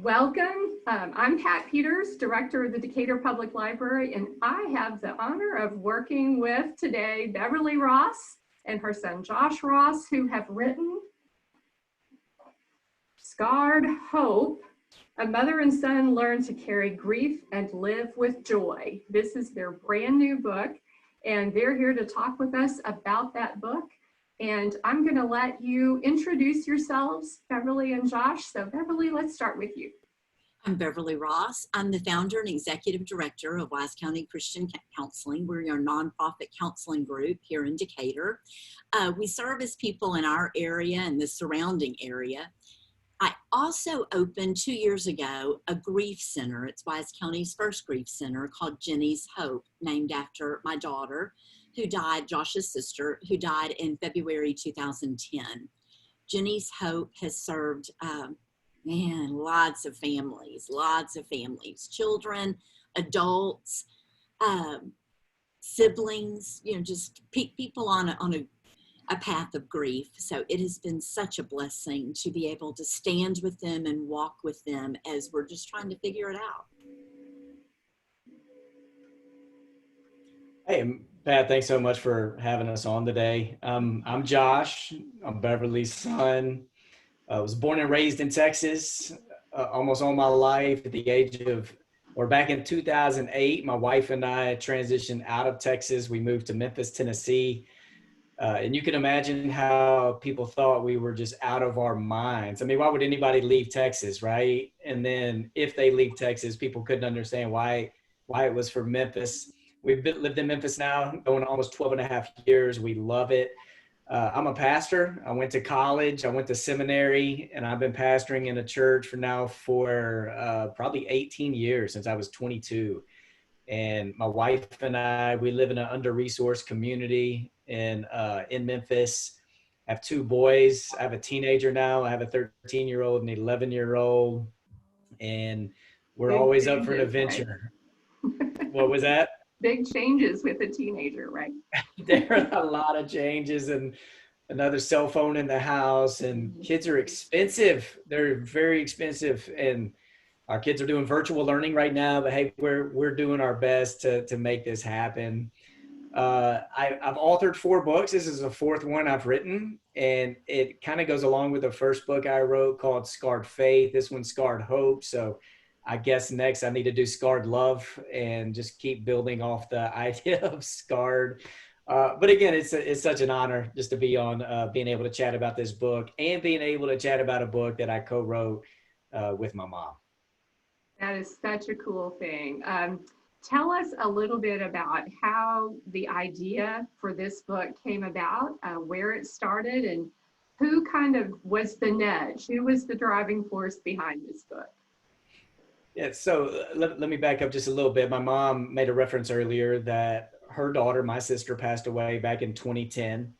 Welcome. I'm Pat Peters, Director of the Decatur Public Library, and I have the honor of working with today Beverly Ross and her son Josh Ross, who have written Scarred Hope, A Mother and Son Learn to Carry Grief and Live with Joy. This is their brand new book, and they're here to talk with us about that book. And I'm going to let you introduce yourselves, Beverly and Josh. So Beverly, let's start with you. I'm Beverly Ross. I'm the founder and executive director of Wise County Christian Counseling. We're your nonprofit counseling group here in Decatur. We service people in our area and the surrounding area. I also opened 2 years ago a grief center. It's Wise County's first grief center called Jenny's Hope, named after my daughter, who died, Josh's sister, who died in February 2010. Jenny's Hope has served, lots of families, children, adults, siblings, just people on a path of grief. So it has been such a blessing to be able to stand with them and walk with them as we're just trying to figure it out. Hey, Pat, thanks so much for having us on today. I'm Josh. I'm Beverly's son. I was born and raised in Texas almost all my life. Back in 2008, my wife and I transitioned out of Texas. We moved to Memphis, Tennessee. And you can imagine how people thought we were just out of our minds. I mean, why would anybody leave Texas, right? And then if they leave Texas, people couldn't understand why it was for Memphis. We've lived in Memphis now, going almost 12 and a half years. We love it. I'm a pastor. I went to college, I went to seminary, and I've been pastoring in a church for probably 18 years, since I was 22. And my wife and I, we live in an under-resourced community in Memphis. I have two boys. I have a teenager now. I have a 13-year-old and an 11-year-old. And we're always up for an adventure. Right? What was that? Big changes with a teenager, right? There are a lot of changes, and another cell phone in the house, and kids are expensive. They're very expensive, and our kids are doing virtual learning right now, but hey, we're doing our best to make this happen. I've authored 4 books. This is the 4th one I've written, and it kind of goes along with the first book I wrote called Scarred Faith. This one's Scarred Hope. So I guess next I need to do Scarred Love and just keep building off the idea of scarred. But again, it's such an honor just to be on, being able to chat about this book and being able to chat about a book that I co-wrote with my mom. That is such a cool thing. Tell us a little bit about how the idea for this book came about, where it started, and who kind of was the nudge, who was the driving force behind this book? Yeah, so let me back up just a little bit. My mom made a reference earlier that her daughter, my sister, passed away back in 2010.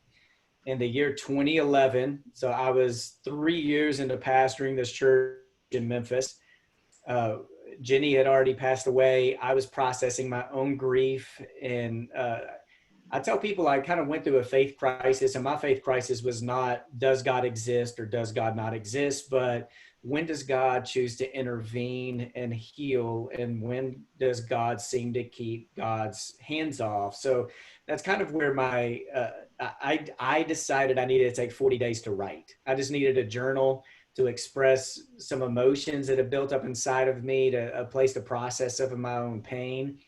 In the year 2011, so I was 3 years into pastoring this church in Memphis. Jenny had already passed away. I was processing my own grief. And I tell people I kind of went through a faith crisis, and my faith crisis was not, does God exist or does God not exist? But when does God choose to intervene and heal? And when does God seem to keep God's hands off? So that's kind of where I decided I needed to take 40 days to write. I just needed a journal to express some emotions that had built up inside of me, a place to process some of my own pain.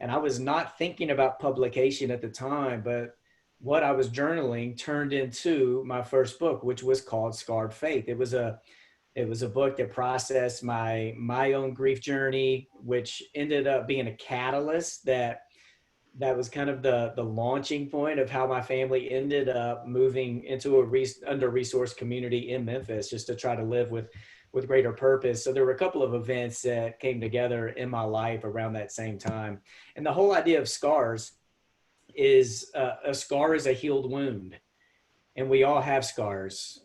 And I was not thinking about publication at the time, but what I was journaling turned into my first book, which was called Scarred Faith. It was a book that processed my own grief journey, which ended up being a catalyst that was kind of the launching point of how my family ended up moving into a under-resourced community in Memphis, just to try to live with greater purpose. So there were a couple of events that came together in my life around that same time. And the whole idea of scars is a scar is a healed wound. And we all have scars.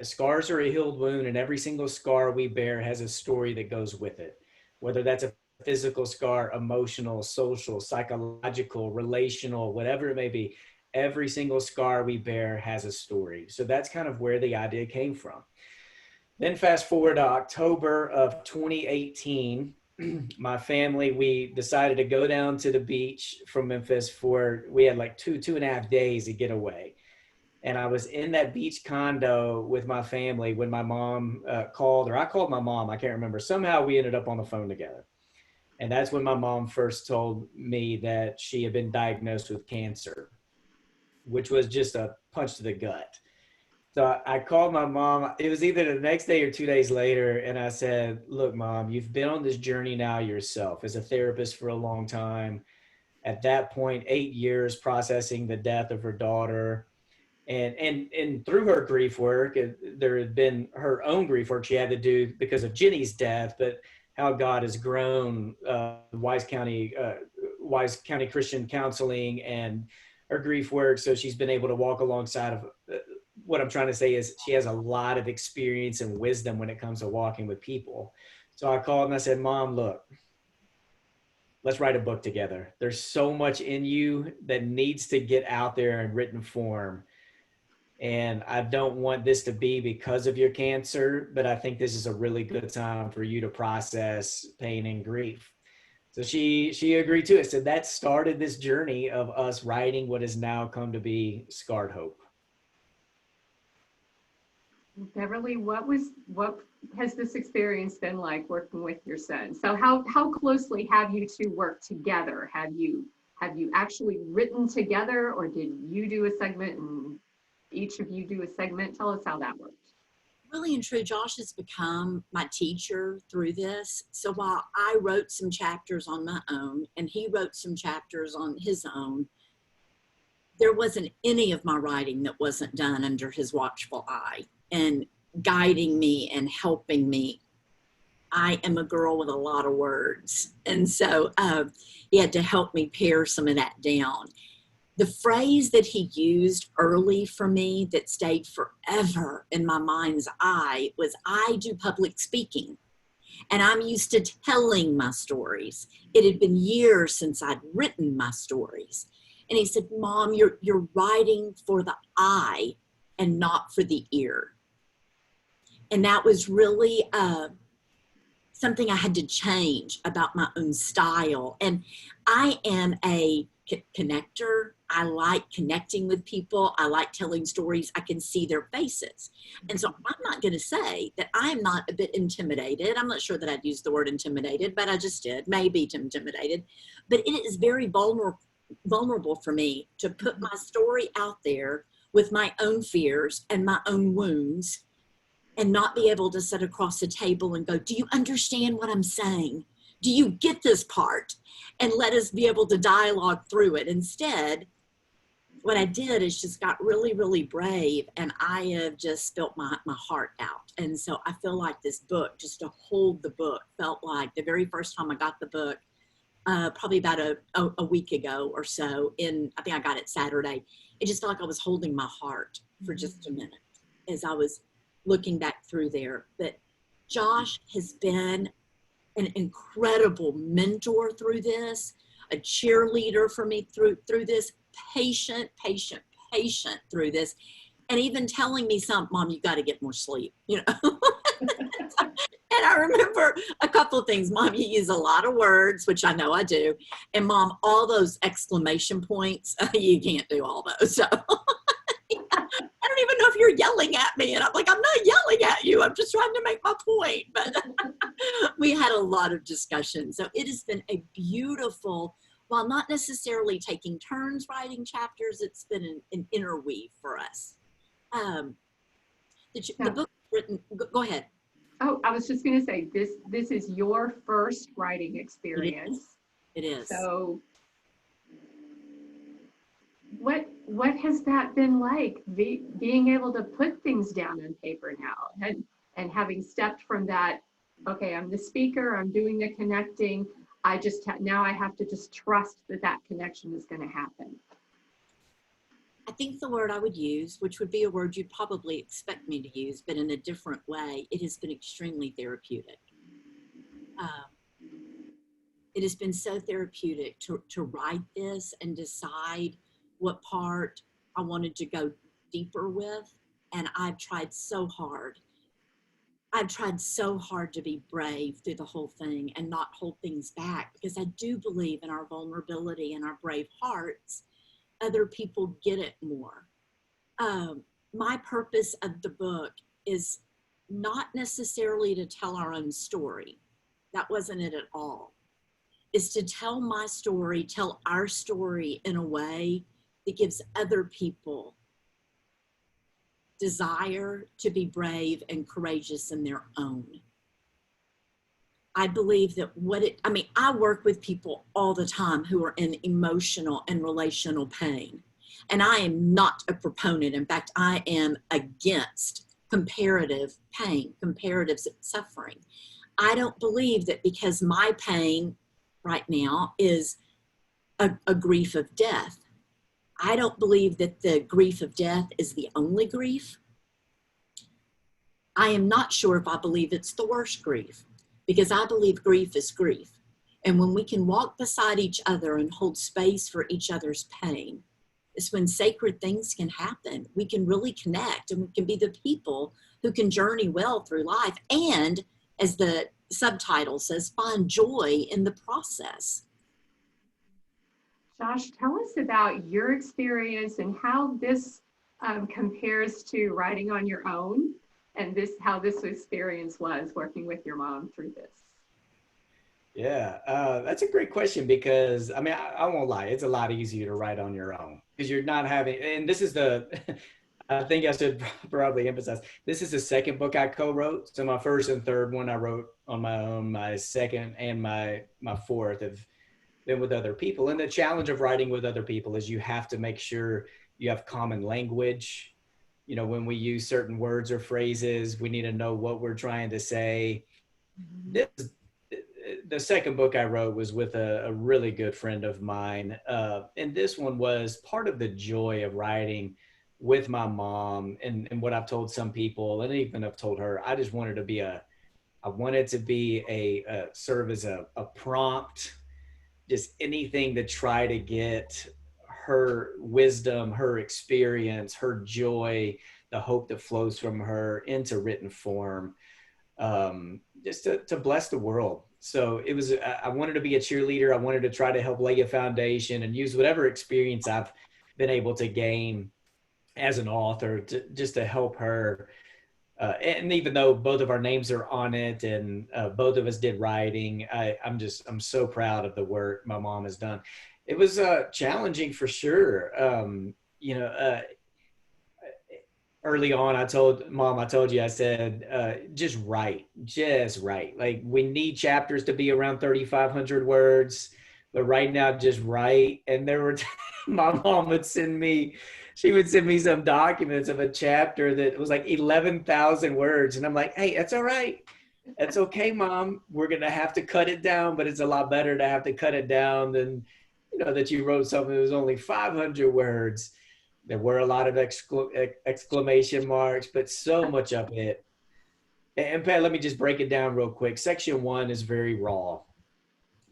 Scars are a healed wound, and every single scar we bear has a story that goes with it, whether that's a physical scar, emotional, social, psychological, relational, whatever it may be. Every single scar we bear has a story. So that's kind of where the idea came from. Then fast forward to October of 2018, my family, we decided to go down to the beach from Memphis we had like 2.5 days to get away. And I was in that beach condo with my family when my mom called, or I called my mom. I can't remember. Somehow we ended up on the phone together. And that's when my mom first told me that she had been diagnosed with cancer, which was just a punch to the gut. So I called my mom. It was either the next day or 2 days later. And I said, look, mom, you've been on this journey now yourself as a therapist for a long time. At that point, 8 years processing the death of her daughter. And through her grief work, there had been her own grief work she had to do because of Jenny's death, but how God has grown Wise County Christian Counseling and her grief work. So she's been able to walk alongside of what I'm trying to say is she has a lot of experience and wisdom when it comes to walking with people. So I called and I said, Mom, look, let's write a book together. There's so much in you that needs to get out there in written form. And I don't want this to be because of your cancer, but I think this is a really good time for you to process pain and grief. So she agreed to it. So that started this journey of us writing what has now come to be Scarred Hope. Beverly, what has this experience been like working with your son? So how closely have you two worked together? Have you actually written together, or did you do a segment and each of you do a segment? Tell us how that worked. Really and true, Josh has become my teacher through this. So while I wrote some chapters on my own and he wrote some chapters on his own, there wasn't any of my writing that wasn't done under his watchful eye and guiding me and helping me. I am a girl with a lot of words. And so he had to help me pare some of that down. The phrase that he used early for me that stayed forever in my mind's eye was, I do public speaking and I'm used to telling my stories. It had been years since I'd written my stories. And he said, Mom, you're writing for the eye and not for the ear. And that was really something I had to change about my own style. And I am a connector. I like connecting with people. I like telling stories. I can see their faces. And so I'm not going to say that I'm not a bit intimidated. I'm not sure that I'd use the word intimidated, but I just did. Maybe intimidated. But it is very vulnerable for me to put my story out there with my own fears and my own wounds and not be able to sit across the table and go, do you understand what I'm saying? Do you get this part? And let us be able to dialogue through it. Instead, what I did is just got really, really brave, and I have just spilt my heart out. And so I feel like this book, just to hold the book, felt like the very first time I got the book, probably about a week ago or so, I think I got it Saturday, it just felt like I was holding my heart for just a minute as I was looking back through there. But Josh has been an incredible mentor through this, a cheerleader for me through this, patient through this, and even telling me Mom, you got to get more sleep, you know. And I remember a couple of things. Mom, you use a lot of words, which I know I do. And Mom, all those exclamation points, you can't do all those. So I don't even know if you're yelling at me. And I'm like, I'm not yelling at you. I'm just trying to make my point. But we had a lot of discussion. So it has been a beautiful, while not necessarily taking turns writing chapters, it's been an interweave for us. The book written, go ahead. Oh, I was just going to say, this is your first writing experience. It is. So what has that been like, being able to put things down on paper now, and having stepped from that, okay, I'm the speaker, I'm doing the connecting, now I have to just trust that connection is going to happen. I think the word I would use, which would be a word you'd probably expect me to use, but in a different way, it has been extremely therapeutic. It has been so therapeutic to write this and decide what part I wanted to go deeper with. And I've tried so hard I've tried so hard to be brave through the whole thing and not hold things back, because I do believe in our vulnerability and our brave hearts. Other people get it more. My purpose of the book is not necessarily to tell our own story. That wasn't it at all. Is to tell my story, tell our story in a way that gives other people desire to be brave and courageous in their own. I believe that I work with people all the time who are in emotional and relational pain. And I am not a proponent. In fact, I am against comparative pain, comparative suffering. I don't believe that because my pain right now is a grief of death. I don't believe that the grief of death is the only grief. I am not sure if I believe it's the worst grief, because I believe grief is grief. And when we can walk beside each other and hold space for each other's pain, it's when sacred things can happen. We can really connect, and we can be the people who can journey well through life. And as the subtitle says, find joy in the process. Josh, tell us about your experience and how this compares to writing on your own, and how this experience was working with your mom through this. Yeah, that's a great question, because I won't lie, it's a lot easier to write on your own because you're not having, and this is I think I should probably emphasize, this is the second book I co-wrote. So my first and third one I wrote on my own. My second and my fourth have been with other people. And the challenge of writing with other people is you have to make sure you have common language. You know, when we use certain words or phrases, we need to know what we're trying to say. The second book I wrote was with a really good friend of mine. And this one was part of the joy of writing with my mom, and what I've told some people, and even I've told her, I just wanted to be serve as a prompt, just anything to try to get her wisdom, her experience, her joy, the hope that flows from her into written form, just to bless the world. So I wanted to be a cheerleader. I wanted to try to help lay a foundation and use whatever experience I've been able to gain as an author just to help her. And even though both of our names are on it, and both of us did writing, I'm so proud of the work my mom has done. It was challenging for sure. Early on, I told Mom, I said, just write. Like, we need chapters to be around 3,500 words, but right now, just write. And my mom would send me some documents of a chapter that was like 11,000 words. And I'm like, hey, that's all right. That's okay, Mom. We're going to have to cut it down, but it's a lot better to have to cut it down than, that you wrote something that was only 500 words. There were a lot of exclamation marks, but so much of it. And Pat, let me just break it down real quick. Section 1 is very raw.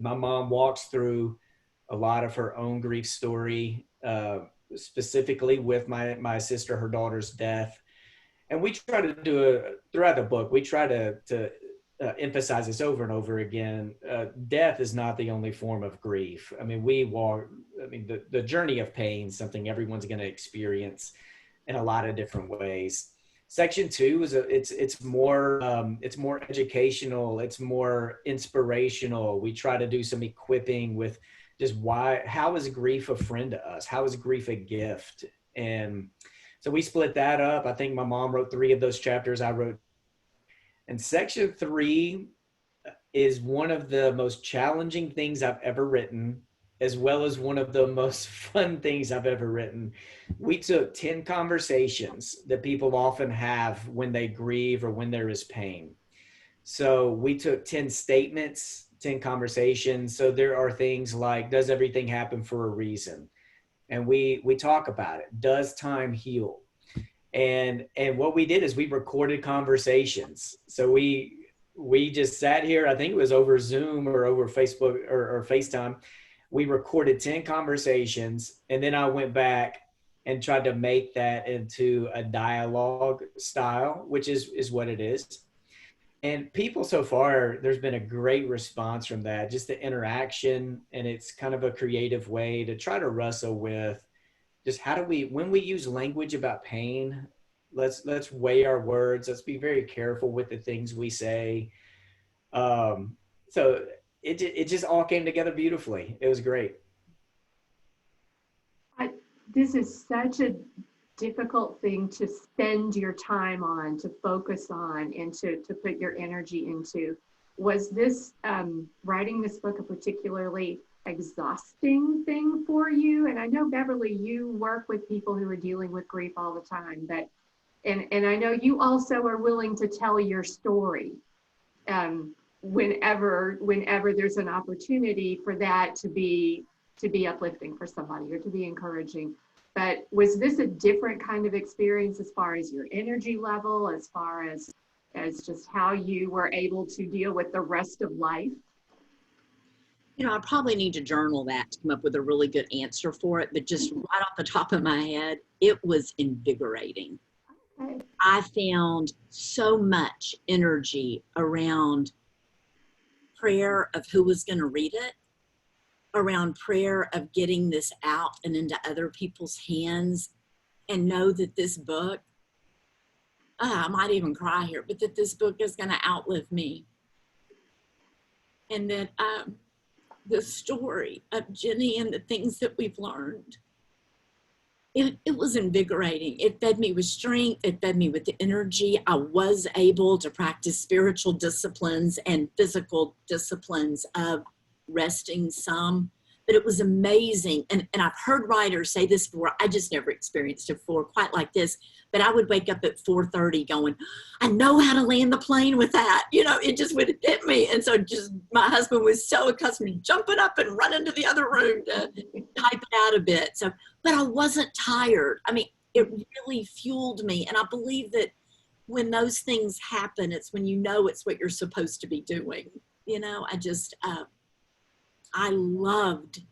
My mom walks through a lot of her own grief story, specifically with my sister, her daughter's death. And we try to do throughout the book, we try to emphasize this over and over again. Death is not the only form of grief. The journey of pain is something everyone's going to experience in a lot of different ways. Section 2 is it's more educational. It's more inspirational. We try to do some equipping with just how is grief a friend to us? How is grief a gift? And so we split that up. I think my mom wrote 3 of those chapters. I wrote. And section 3 is one of the most challenging things I've ever written, as well as one of the most fun things I've ever written. We took 10 conversations that people often have when they grieve or when there is pain. So we took 10 statements, 10 conversations. So there are things like, does everything happen for a reason? And we talk about it. Does time heal? And what we did is we recorded conversations. So we just sat here, I think it was over Zoom or over Facebook or FaceTime. We recorded 10 conversations, and then I went back and tried to make that into a dialogue style, which is what it is. And people so far, there's been a great response from that, just the interaction. And it's kind of a creative way to try to wrestle with just how do we, when we use language about pain, let's weigh our words. Let's be very careful with the things we say. Um, so it just all came together beautifully. It was great. This is such a difficult thing to spend your time on, to focus on, and to put your energy into. Was this writing this book a particularly exhausting thing for you? And I know, Beverly, you work with people who are dealing with grief all the time, but and I know you also are willing to tell your story whenever there's an opportunity for that to be uplifting for somebody or to be encouraging. But was this a different kind of experience as far as your energy level, as far as just how you were able to deal with the rest of life? You know, I probably need to journal that to come up with a really good answer for it, but just right off the top of my head, it was invigorating. Okay. I found so much energy around prayer of who was going to read it, around prayer of getting this out and into other people's hands, and know that this book, I might even cry here, but that this book is going to outlive me. And that the story of Jenny and the things that we've learned, it was invigorating. It fed me with strength. It fed me with the energy. I was able to practice spiritual disciplines and physical disciplines of resting some, but it was amazing. And I've heard writers say this before. I just never experienced it before quite like this, but I would wake up at 4:30 going, I know how to land the plane with that. You know, it just would hit me. And so just my husband was so accustomed to jumping up and running to the other room to type it out a bit. So, but I wasn't tired. I mean, it really fueled me. And I believe that when those things happen, it's when you know it's what you're supposed to be doing. You know, I loved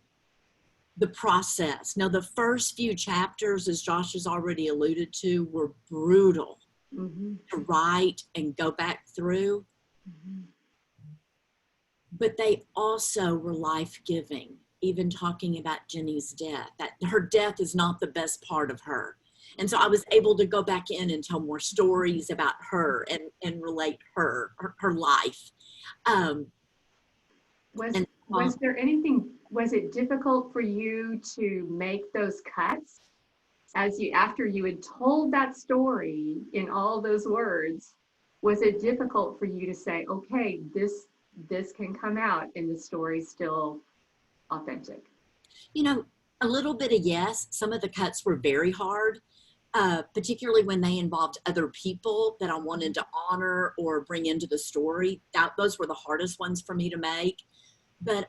the process. Now, the first few chapters, as Josh has already alluded to, were brutal to write and go back through. But they also were life-giving, even talking about Jenny's death. That her death is not the best part of her. And so I was able to go back in and tell more stories about her and relate her life. Was there anything, was it difficult for you to make those cuts after you had told that story in all those words? Was it difficult for you to say, okay, this can come out and the story's still authentic? You know, a little bit of yes. Some of the cuts were very hard, particularly when they involved other people that I wanted to honor or bring into the story. Those were the hardest ones for me to make. But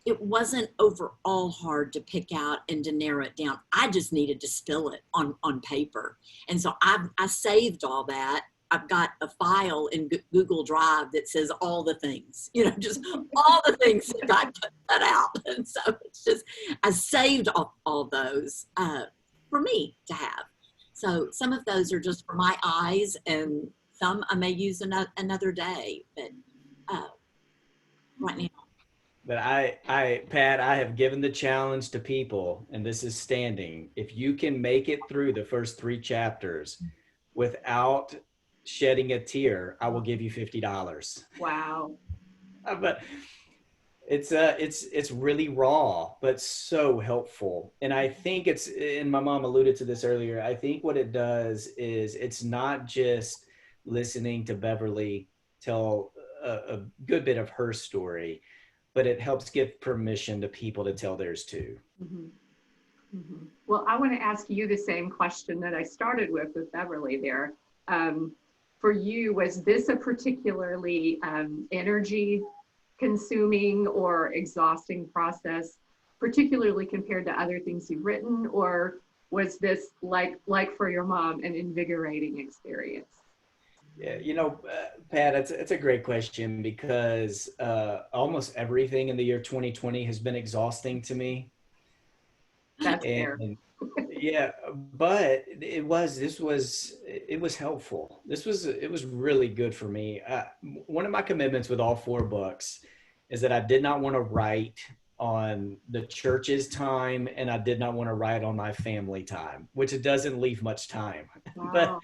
it wasn't overall hard to pick out and to narrow it down. I just needed to spill it on paper. And so I saved all that. I've got a file in Google Drive that says all the things, you know, just all the things that I put that out. And so it's just, I saved all those for me to have. So some of those are just for my eyes, and some I may use another day, but right now. But Pat, I have given the challenge to people, and this is standing. If you can make it through the first 3 chapters without shedding a tear, I will give you $50. Wow. But it's really raw, but so helpful. And I think and my mom alluded to this earlier, I think what it does is it's not just listening to Beverly tell a good bit of her story, but it helps give permission to people to tell theirs too. Well, I want to ask you the same question that I started with Beverly there. For you, was this a particularly energy consuming or exhausting process, particularly compared to other things you've written, or was this like for your mom, an invigorating experience? Yeah, you know, Pat, it's a great question because almost everything in the year 2020 has been exhausting to me. That's fair. And Yeah, but it was helpful. It was really good for me. One of my commitments with all four books is that I did not want to write on the church's time, and I did not want to write on my family time, which it doesn't leave much time. but Wow.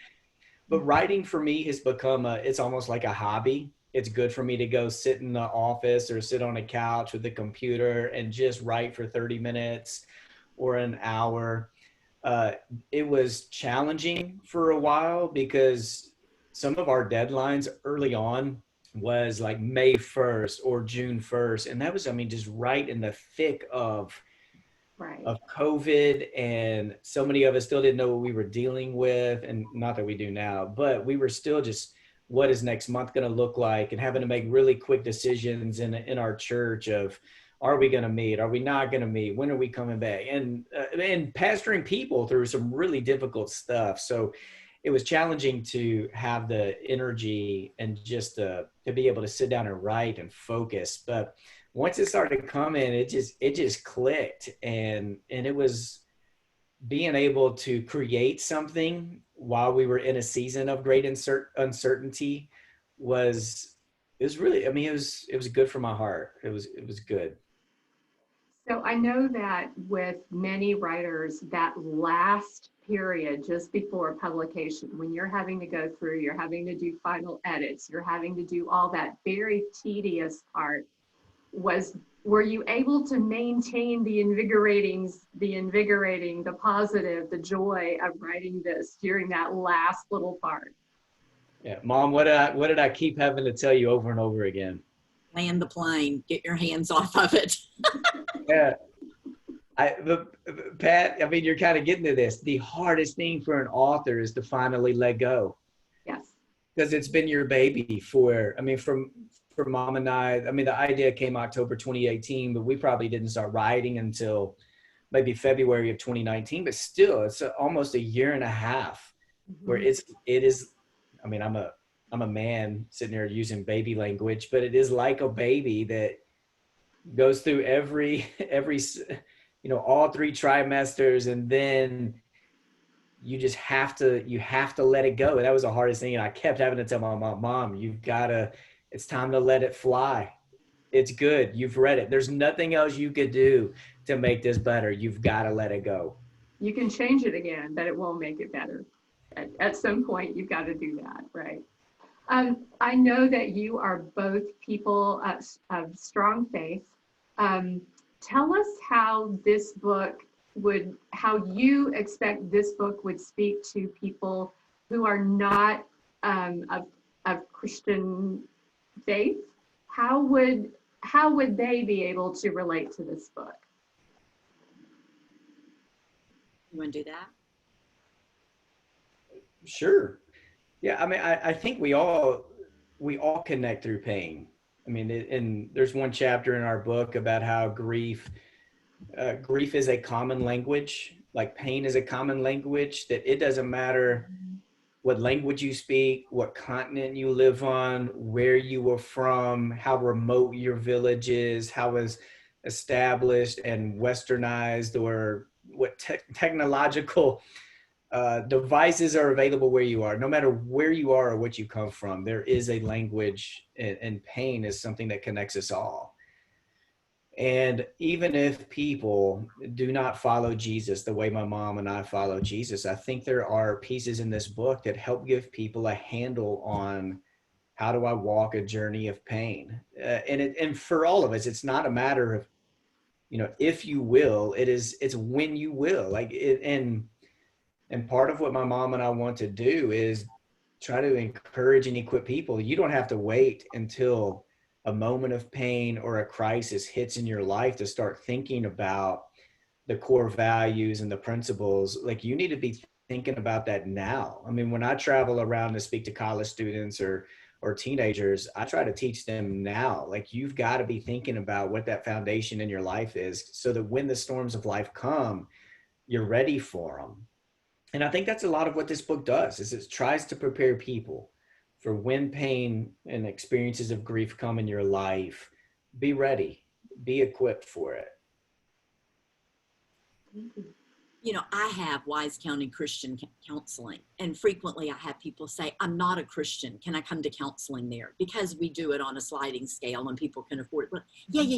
but writing for me has become it's almost like a hobby. It's good for me to go sit in the office or sit on a couch with the computer and just write for 30 minutes or an hour. uh, it was challenging for a while because some of our deadlines early on was like May 1st or June 1st. And that was, I mean, just right in the thick Right. of COVID. And so many of us still didn't know what we were dealing with. And not that we do now, but we were still just, what is next month going to look like, and having to make really quick decisions in our church of, are we going to meet? Are we not going to meet? When are we coming back? And pastoring people through some really difficult stuff. So it was challenging to have the energy and just to be able to sit down and write and focus. But once it started coming, it just clicked, and it was being able to create something while we were in a season of great uncertainty was it was really, I mean, it was good for my heart. It was good. So I know that with many writers, that last period just before publication, when you're having to go through, you're having to do final edits, you're having to do all that very tedious part, were you able to maintain the positive, the joy of writing this during that last little part? Yeah, Mom, what did I keep having to tell you over and over again? Land the plane, get your hands off of it. Yeah, Pat, I mean, you're kind of getting to this. The hardest thing for an author is to finally let go, Yes. because it's been your baby for, I mean, for Mom and I mean, the idea came October 2018, but we probably didn't start writing until maybe February of 2019. But still, it's almost a year and a half where Mhm. it is, I mean, I'm a man sitting there using baby language, but it is like a baby that goes through every all three trimesters, and then you have to let it go. And that was the hardest thing. And I kept having to tell my mom, you've gotta, it's time to let it fly. It's good, you've read it, there's nothing else you could do to make this better. You've got to let it go. You can change it again, but it won't make it better. At some point, you've got to do that, right? I know that you are both people of strong faith. Um, Tell us how you expect this book would speak to people who are not of Christian faith. How would they be able to relate to this book? You want to do that? Sure. Yeah, I mean, I think we all connect through pain. I mean, and there's one chapter in our book about how grief is a common language, like pain is a common language, that it doesn't matter what language you speak, what continent you live on, where you were from, how remote your village is, how is established and westernized, or what technological devices are available where you are. No matter where you are or what you come from, there is a language, and pain is something that connects us all. And even if people do not follow Jesus the way my mom and I follow Jesus, I think there are pieces in this book that help give people a handle on how do I walk a journey of pain. And for all of us, it's not a matter of, if you will, it's when you will. And part of what my mom and I want to do is try to encourage and equip people. You don't have to wait until a moment of pain or a crisis hits in your life to start thinking about the core values and the principles. Like, you need to be thinking about that now. I mean, when I travel around to speak to college students or teenagers, I try to teach them now. Like, you've got to be thinking about what that foundation in your life is, so that when the storms of life come, you're ready for them. And I think that's a lot of what this book does, is it tries to prepare people for when pain and experiences of grief come in your life. Be ready, be equipped for it. I have Wise County Christian Counseling, and frequently I have people say, I'm not a Christian. Can I come to counseling there? Because we do it on a sliding scale and people can afford it. But yeah.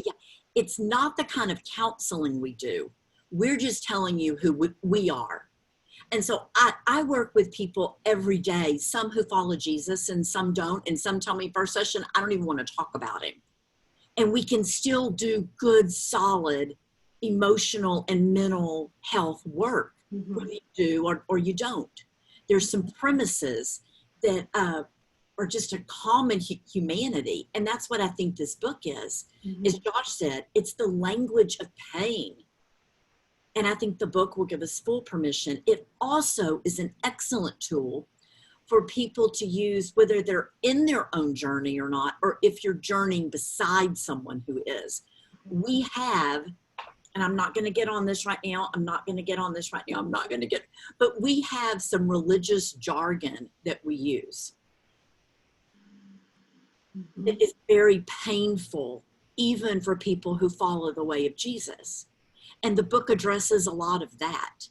It's not the kind of counseling we do. We're just telling you who we are. And so I work with people every day, some who follow Jesus and some don't. And some tell me first session, I don't even want to talk about him. And we can still do good, solid emotional and mental health work, whether you do or you don't. There's some premises that are just a common humanity. And that's what I think this book is. As Josh said, it's the language of pain. And I think the book will give us full permission. It also is an excellent tool for people to use, whether they're in their own journey or not, or if you're journeying beside someone who is. We have, and I'm not going to get on this right now. But we have some religious jargon that we use. It is very painful, even for people who follow the way of Jesus. And the book addresses a lot of that.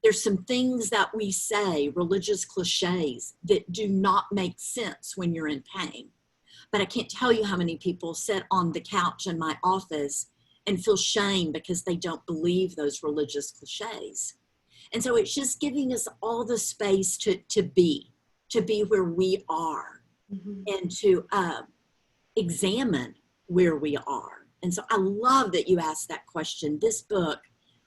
There's some things that we say, religious cliches, that do not make sense when you're in pain. But I can't tell you how many people sit on the couch in my office and feel shame because they don't believe those religious cliches. And so it's just giving us all the space to be where we are, and to examine where we are. And so I love that you asked that question. This book,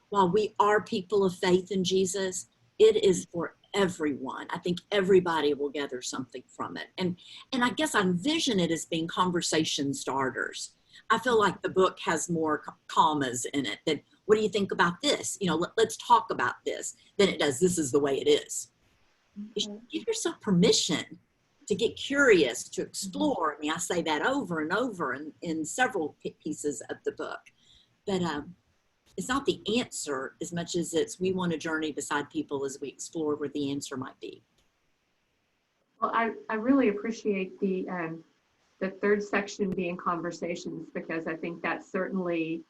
while we are people of faith in Jesus, it is for everyone. I think everybody will gather something from it. And I guess I envision it as being conversation starters. I feel like the book has more commas in it than, what do you think about this? Let's talk about this, than it does, this is the way it is. You should give yourself permission to get curious, to explore. I mean, I say that over and over in several pieces of the book. But it's not the answer as much as it's, we want to journey beside people as we explore where the answer might be. Well, I really appreciate the third section being conversations, because I think that certainly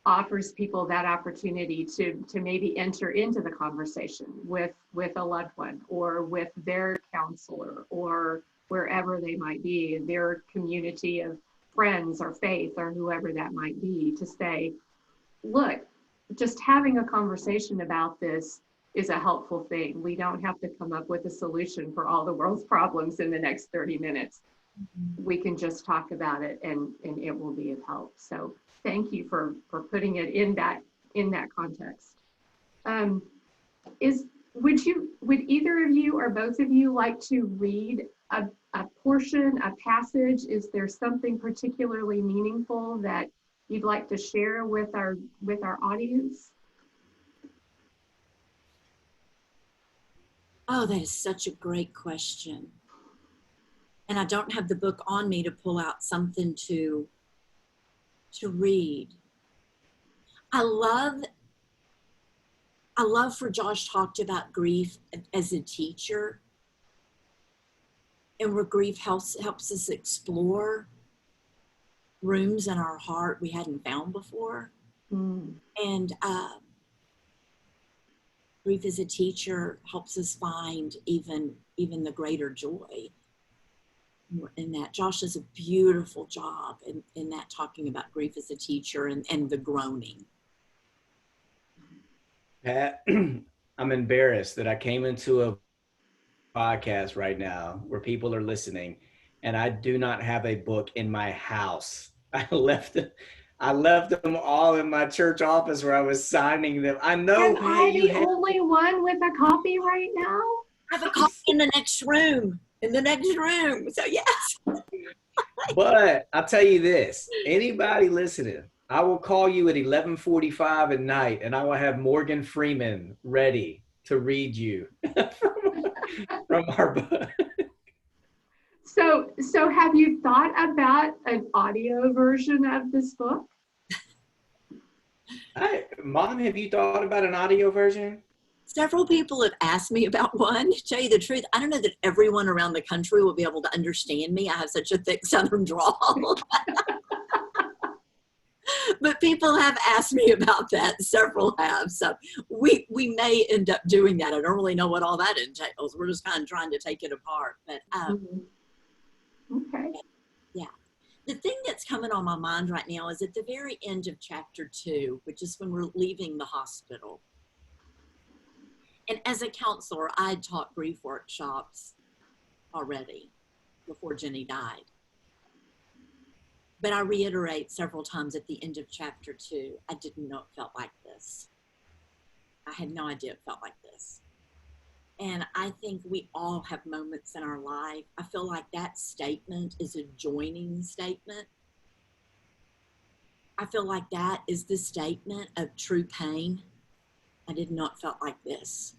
offers people that opportunity to maybe enter into the conversation with a loved one, or with their counselor, or wherever they might be, their community of friends or faith or whoever that might be, to say, look, just having a conversation about this is a helpful thing. We don't have to come up with a solution for all the world's problems in the next 30 minutes. We can just talk about it, and it will be of help. So thank you for putting it in that context. Would either of you or both of you like to read a portion, a passage? Is there something particularly meaningful that you'd like to share with our audience? Oh, that is such a great question. And I don't have the book on me to pull out something to read. I love for Josh talked about grief as a teacher, and where grief helps us explore rooms in our heart we hadn't found before. And grief as a teacher helps us find even the greater joy in that. Josh does a beautiful job in that, talking about grief as a teacher and the groaning. Pat, I'm embarrassed that I came into a podcast right now where people are listening, and I do not have a book in my house. I left them all in my church office where I was signing them. I know. Am I the only one with a copy right now? I have a copy in the next room. So yes. But I'll tell you this, anybody listening, I will call you at 11:45 at night, and I will have Morgan Freeman ready to read you from our book. So have you thought about an audio version of this book? Mom, have you thought about an audio version? Several people have asked me about one. To tell you the truth, I don't know that everyone around the country will be able to understand me. I have such a thick Southern drawl. But people have asked me about that. Several have. So we may end up doing that. I don't really know what all that entails. We're just kind of trying to take it apart. But Okay. yeah. The thing that's coming on my mind right now is at the very end of chapter 2, which is when we're leaving the hospital. And as a counselor, I had taught grief workshops already before Jenny died. But I reiterate several times at the end of chapter 2, I didn't know it felt like this. I had no idea it felt like this. And I think we all have moments in our life. I feel like that statement is a joining statement. I feel like that is the statement of true pain. I did not felt like this,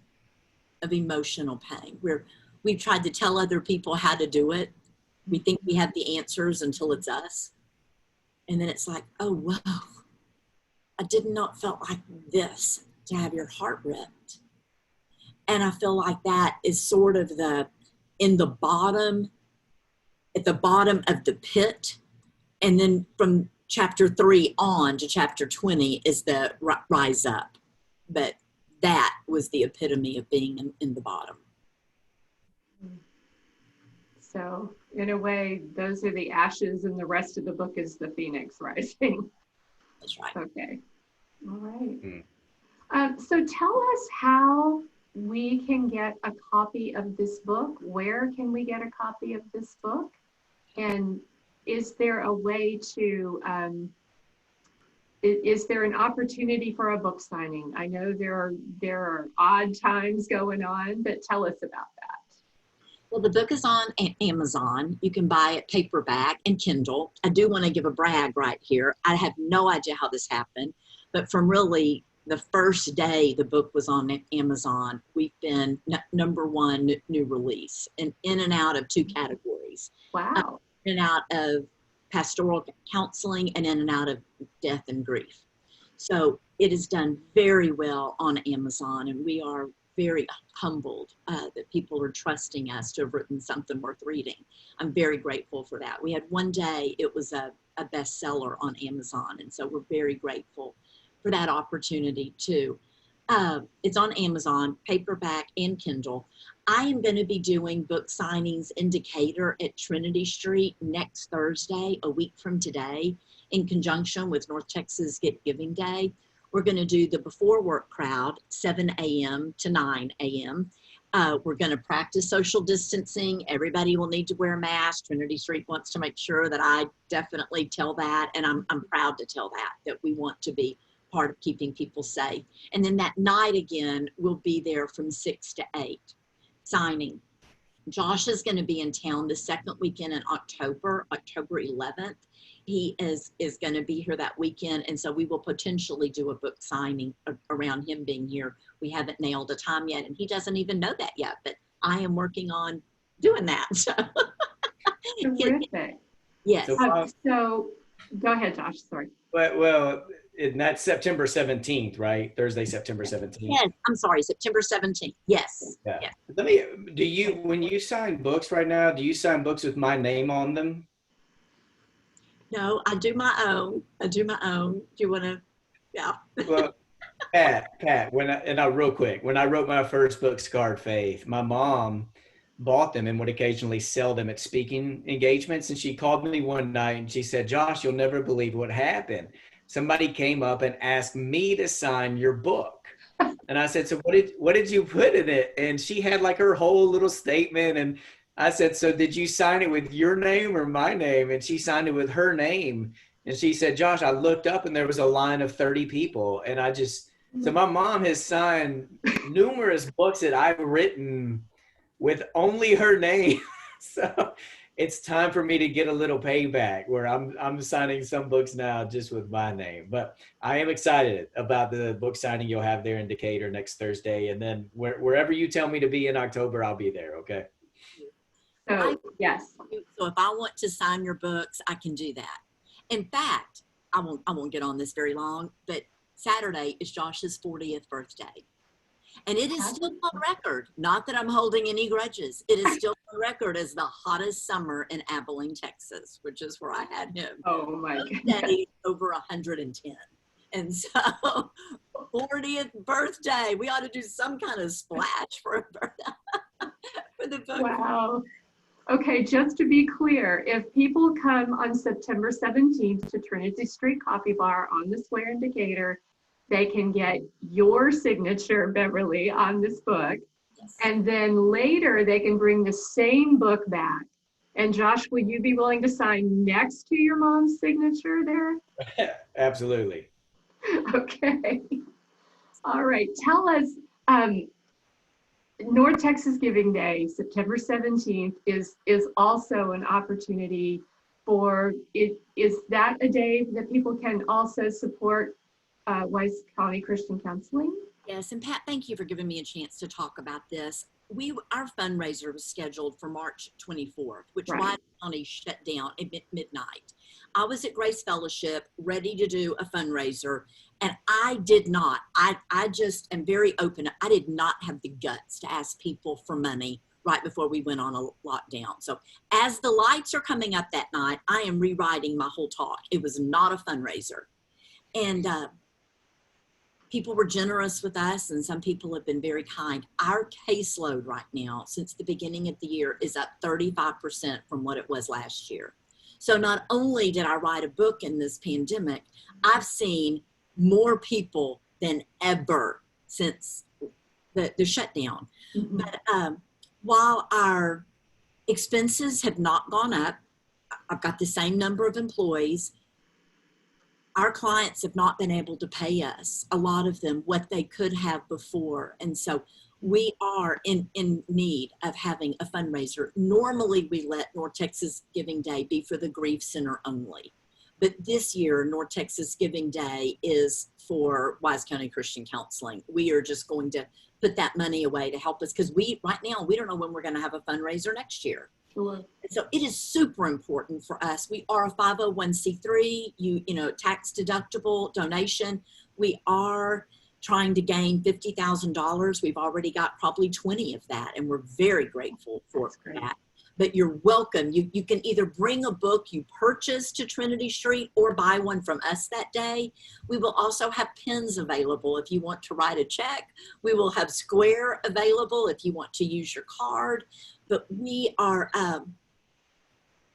of emotional pain, where we've tried to tell other people how to do it. We think we have the answers until it's us. And then it's like, oh, whoa, I did not felt like this, to have your heart ripped. And I feel like that is sort of at the bottom of the pit. And then from chapter 3 on to chapter 20 is the rise up. But that was the epitome of being in the bottom. So in a way, those are the ashes and the rest of the book is the phoenix rising. That's right. Okay. All right. So tell us how we can get a copy of this book. Where can we get a copy of this book? And is there a way to, is there an opportunity for a book signing? I know there are odd times going on, but tell us about that. Well, the book is on Amazon. You can buy it paperback and Kindle. I do want to give a brag right here. I have no idea how this happened, but from really the first day the book was on Amazon, we've been number 1 new release, and in and out of 2 categories. Wow. In and out of pastoral counseling and in and out of death and grief. So it is done very well on Amazon, and we are very humbled that people are trusting us to have written something worth reading. I'm very grateful for that. We had one day, it was a bestseller on Amazon, and so we're very grateful for that opportunity too. It's on Amazon, paperback and Kindle. I am going to be doing book signings in Decatur at Trinity Street next Thursday, a week from today, in conjunction with North Texas Get Giving Day. We're going to do the before work crowd, 7 a.m. to 9 a.m. We're going to practice social distancing. Everybody will need to wear a mask. Trinity Street wants to make sure that I definitely tell that, and I'm proud to tell that we want to be part of keeping people safe. And then that night again, we'll be there from 6 to 8, signing. Josh is going to be in town the second weekend in October 11th. He is going to be here that weekend, and so we will potentially do a book signing around him being here. We haven't nailed a time yet, and he doesn't even know that yet, but I am working on doing that. So. Terrific. Yes. So go ahead, Josh, sorry. Well, and that's September 17th, right? Thursday, September 17th. Yes, I'm sorry, September 17th. Yes. Yeah. Yes. When you sign books right now, do you sign books with my name on them? No, I do my own. Do you want to? Yeah. Well, Pat, real quick, when I wrote my first book, Scarred Faith, my mom bought them and would occasionally sell them at speaking engagements. And she called me one night and she said, "Josh, you'll never believe what happened. Somebody came up and asked me to sign your book." And I said, "So what did you put in it?" And she had like her whole little statement. And I said, "So did you sign it with your name or my name?" And she signed it with her name. And she said, "Josh, I looked up and there was a line of 30 people." And so my mom has signed numerous books that I've written with only her name. So it's time for me to get a little payback where I'm signing some books now just with my name. But I am excited about the book signing you'll have there in Decatur next Thursday. And then wherever you tell me to be in October, I'll be there. Okay. So, yes. So if I want to sign your books, I can do that. In fact, I won't get on this very long, but Saturday is Josh's 40th birthday. And it is still on record, not that I'm holding any grudges. It is still on record as the hottest summer in Abilene, Texas, which is where I had him. Oh my goodness. Days over 110. And so 40th birthday, we ought to do some kind of splash for the book. Wow. Okay, just to be clear, if people come on September 17th to Trinity Street Coffee Bar on the Square in Decatur, they can get your signature, Beverly, on this book. Yes. And then later they can bring the same book back. And Josh, will you be willing to sign next to your mom's signature there? Absolutely. Okay. All right. Tell us, North Texas Giving Day, September 17th, is also an opportunity for it. Is that a day that people can also support Wise County Christian Counseling? Yes, and Pat, thank you for giving me a chance to talk about this. Our fundraiser was scheduled for March 24th, which Right. Wise County shut down at midnight. I was at Grace Fellowship ready to do a fundraiser, and I did not. I just am very open. I did not have the guts to ask people for money right before we went on a lockdown. So as the lights are coming up that night, I am rewriting my whole talk. It was not a fundraiser. And people were generous with us, and some people have been very kind. Our caseload right now, since the beginning of the year, is up 35% from what it was last year. So not only did I write a book in this pandemic, I've seen more people than ever since the shutdown. Mm-hmm. But while our expenses have not gone up, I've got the same number of employees. Our clients have not been able to pay us, a lot of them, what they could have before. And so we are in need of having a fundraiser. Normally, we let North Texas Giving Day be for the Grief Center only. But this year, North Texas Giving Day is for Wise County Christian Counseling. We are just going to put that money away to help us, because right now, we don't know when we're going to have a fundraiser next year. Sure. And so it is super important for us. We are a 501c3, you know, tax deductible donation. We are trying to gain $50,000. We've already got probably 20 of that, and we're very grateful for that. But you're welcome. You can either bring a book you purchased to Trinity Street or buy one from us that day. We will also have pens available if you want to write a check. We will have Square available if you want to use your card. But we are,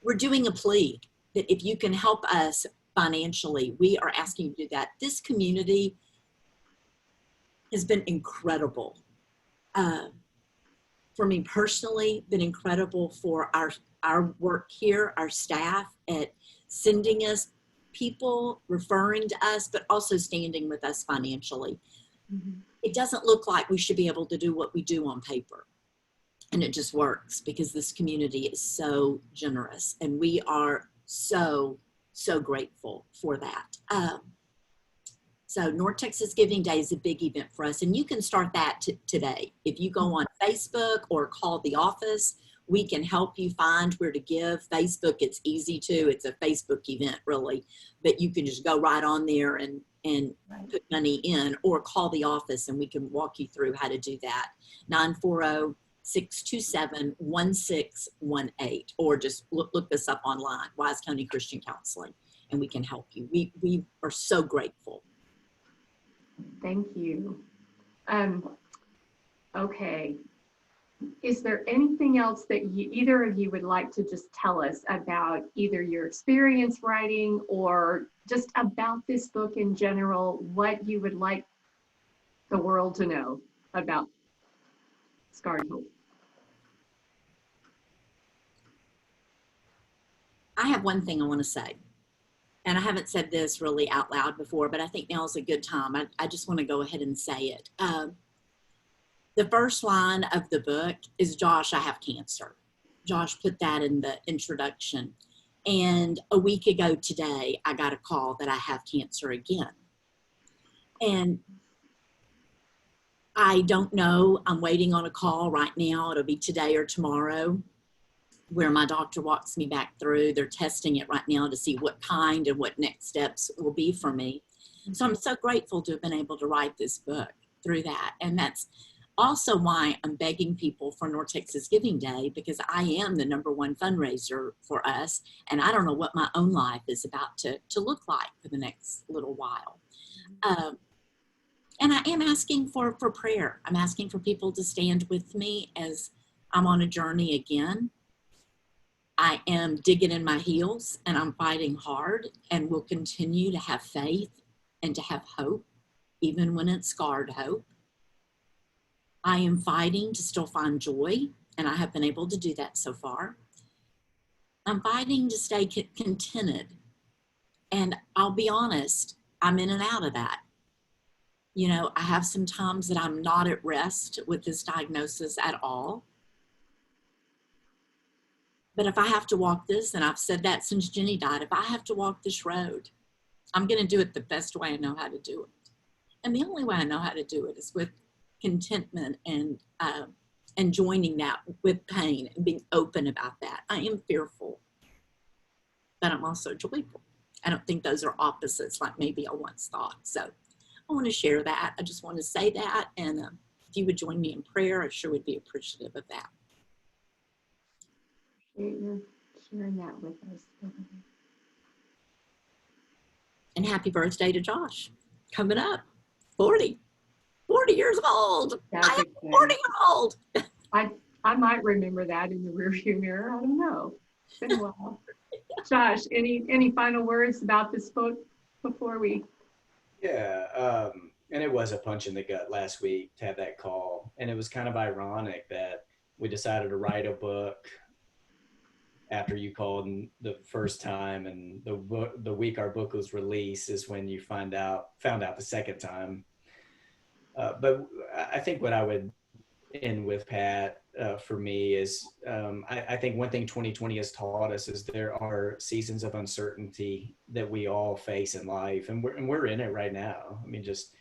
we're doing a plea that if you can help us financially, we are asking you to do that. This community has been incredible. For me personally, been incredible for our work here, our staff at sending us people, referring to us, but also standing with us financially. Mm-hmm. It doesn't look like we should be able to do what we do on paper. And it just works because this community is so generous, and we are so, so grateful for that. So North Texas Giving Day is a big event for us, and you can start that today. If you go on Facebook or call the office, we can help you find where to give. Facebook, it's easy to. It's a Facebook event, really, but you can just go right on there and put money in, or call the office, and we can walk you through how to do that. 940-627-1618, or just look this up online, Wise County Christian Counseling, and we can help you. We are so grateful. Thank you. Okay. Is there anything else that either of you would like to just tell us about either your experience writing or just about this book in general, what you would like the world to know about Scarred Hope? I have one thing I want to say. And I haven't said this really out loud before, but I think now is a good time. I just want to go ahead and say it. The first line of the book is, Josh, I have cancer. Josh put that in the introduction. And a week ago today, I got a call that I have cancer again. And I don't know. I'm waiting on a call right now. It'll be today or tomorrow, where my doctor walks me back through. They're testing it right now to see what kind and what next steps will be for me. So I'm so grateful to have been able to write this book. through that. And that's also why I'm begging people for North Texas Giving Day, because I am the #1 fundraiser for us. And I don't know what my own life is about to look like for the next little while. And I am asking for prayer. I'm asking for people to stand with me as I'm on a journey again. I am digging in my heels and I'm fighting hard, and will continue to have faith and to have hope, even when it's scarred hope. I am fighting to still find joy, and I have been able to do that so far. I'm fighting to stay contented. And I'll be honest, I'm in and out of that. You know, I have some times that I'm not at rest with this diagnosis at all. But if I have to walk this, and I've said that since Jenny died, if I have to walk this road, I'm going to do it the best way I know how to do it. And the only way I know how to do it is with contentment and joining that with pain and being open about that. I am fearful, but I'm also joyful. I don't think those are opposites like maybe I once thought. So I want to share that. I just want to say that. And if you would join me in prayer, I sure would be appreciative of that. You're sharing that with us. And happy birthday to Josh. Coming up, 40 years old. That's I am exciting. 40-year-old. I might remember that in the rearview mirror. I don't know. It's been a while. Josh, any final words about this book before we? Yeah, and it was a punch in the gut last week to have that call. And it was kind of ironic that we decided to write a book after you called the first time, and the week our book was released is when you found out the second time. But I think what I would end with, Pat, for me is I think one thing 2020 has taught us is there are seasons of uncertainty that we all face in life, and we're in it right now. I mean, just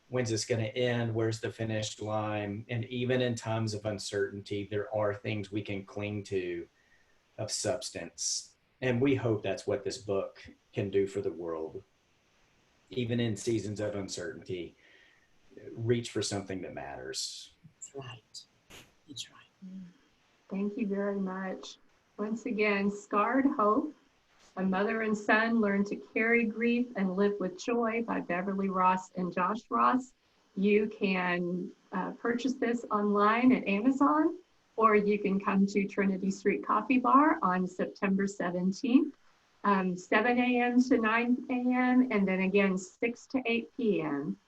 when's this going to end? Where's the finish line? And even in times of uncertainty, there are things we can cling to of substance. And we hope that's what this book can do for the world. Even in seasons of uncertainty, reach for something that matters. That's right. That's right. Thank you very much. Once again, Scarred Hope, A Mother and Son Learn to Carry Grief and Live with Joy by Beverly Ross and Josh Ross. You can purchase this online at Amazon, or you can come to Trinity Street Coffee Bar on September 17th, 7 a.m. to 9 a.m., and then again 6 to 8 p.m.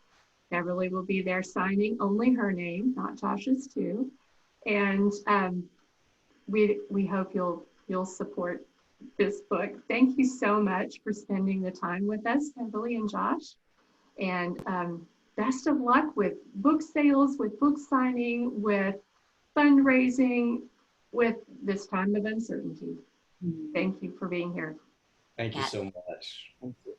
Beverly will be there signing only her name, not Josh's too. And we hope you'll support this book. Thank you so much for spending the time with us, Beverly and Josh. And best of luck with book sales, with book signing, with fundraising, with this time of uncertainty. Thank you for being here. Thank you so much. Thank you.